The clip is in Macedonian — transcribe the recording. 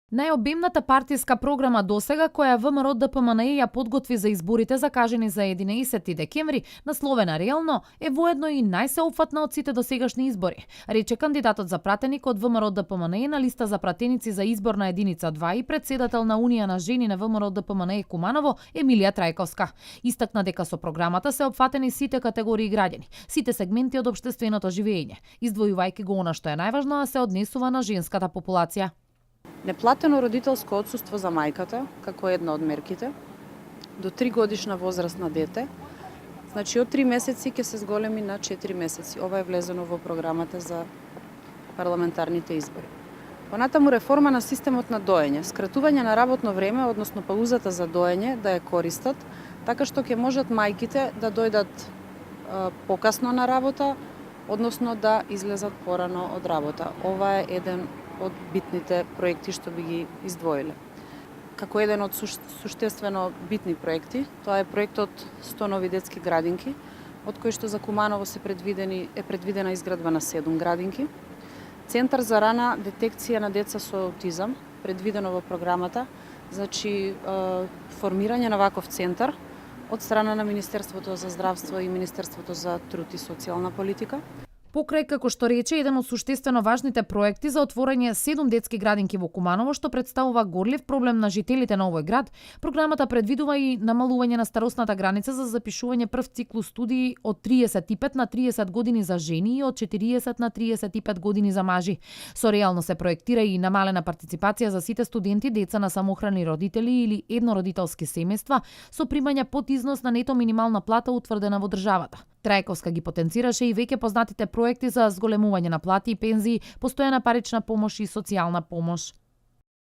Најобемната партиска програма досега која ВМРО ДПМНЕ ја подготви за изборите закажени за 11 декември, насловена реално, е воедно и најсеопфатна од сите досегашни избори, рече кандидатот за пратеник од ВМРО ДПМНЕ на листа за пратеници за избор на единица 2 и председател на Унија на жени на ВМРО ДПМНЕ Куманово, Емилија Трајковска. Истакна дека со програмата се опфатени сите категории граѓани, сите сегменти од општественото живење, издвојувајќи го она што е најважно, а се однесува на женската популација. Неплатено родителско отсуство за мајката, како една од мерките, до 3 годишна возраст на дете, значи од 3 месеци ќе се зголеми на 4 месеци. Ова е влезено во програмата за парламентарните избори. Понатаму реформа на системот на доење, скратување на работно време, односно паузата за доење да ја користат, така што ќе можат мајките да дојдат покасно на работа, односно да излезат порано од работа. Ова е еден од битните проекти што би ги издвоиле. Како еден од суштествено битни проекти, тоа е проектот 100 нови детски градинки, од кои што за Куманово е предвидена изградба на 7 градинки. Центар за рана детекција на деца со аутизам, предвидено во програмата, значи формирање на ваков центар од страна на Министерството за здравство и Министерството за труд и социјална политика. Покрај, како што рече, еден од суштествено важните проекти за отворање 7 детски градинки во Куманово, што представува горлив проблем на жителите на овој град, програмата предвидува и намалување на старосната граница за запишување прв циклус студии од 35 на 30 години за жени и од 40 на 35 години за мажи. Со реално се проектира и намалена партиципација за сите студенти, деца на самохрани родители или еднородителски семејства со примања под износ на нето минимална плата утврдена во државата. Трајковска ги потенцираше и веќе познатите проекти за зголемување на плати и пензии, постојана парична помош и социјална помош.